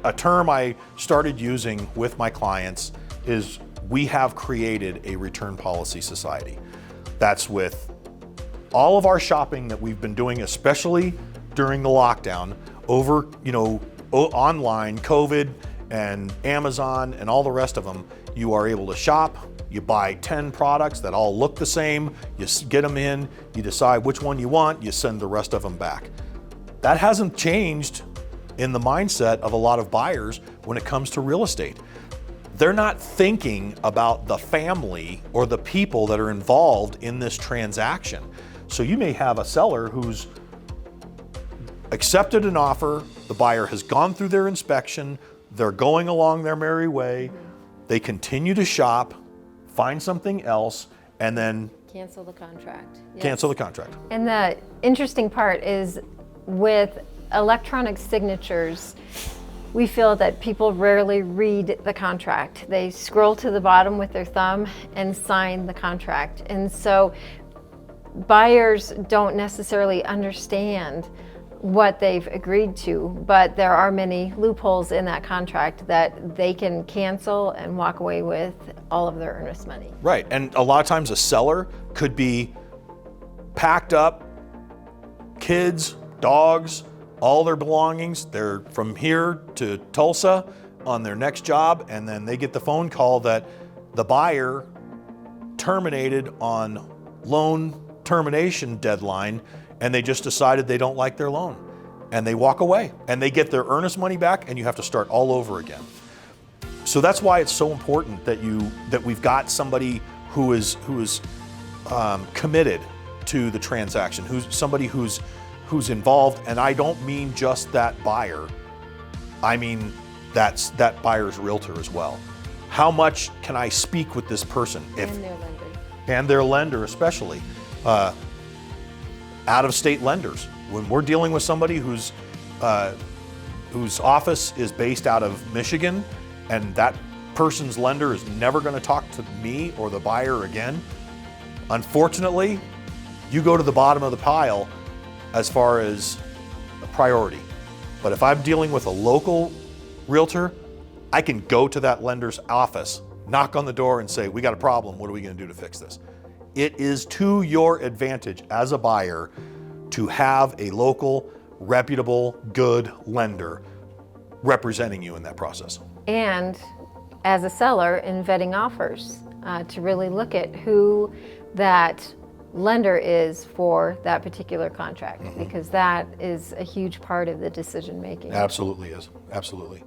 a term I started using with my clients is we have created a return policy society. That's with all of our shopping that we've been doing, especially during the lockdown, over, online, COVID and Amazon and all the rest of them. You are able to shop, you buy 10 products that all look the same, you get them in, you decide which one you want, you send the rest of them back. That hasn't changed in the mindset of a lot of buyers when it comes to real estate. They're not thinking about the family or the people that are involved in this transaction. So you may have a seller who's accepted an offer, the buyer has gone through their inspection, they're going along their merry way, they continue to shop, find something else, and then cancel the contract. Yes. Cancel the contract. And the interesting part is with electronic signatures, we feel that people rarely read the contract. They scroll to the bottom with their thumb and sign the contract. And so buyers don't necessarily understand what they've agreed to, but there are many loopholes in that contract that they can cancel and walk away with all of their earnest money. Right, and a lot of times a seller could be packed up, kids, dogs, all their belongings. They're from here to Tulsa on their next job, and then they get the phone call that the buyer terminated on loan termination deadline, and they just decided they don't like their loan, and they walk away, and they get their earnest money back, and you have to start all over again. So that's why it's so important that we've got somebody who is committed to the transaction, somebody who's involved, and I don't mean just that buyer. I mean that buyer's realtor as well. How much can I speak with this person? And their lender. And their lender especially. Out-of-state lenders. When we're dealing with somebody whose office is based out of Michigan, and that person's lender is never going to talk to me or the buyer again, unfortunately, you go to the bottom of the pile as far as a priority. But if I'm dealing with a local realtor, I can go to that lender's office, knock on the door and say, we got a problem, what are we going to do to fix this? It is to your advantage as a buyer to have a local, reputable, good lender representing you in that process. And as a seller in vetting offers, to really look at who that lender is for that particular contract, because that is a huge part of the decision making. Absolutely is, absolutely.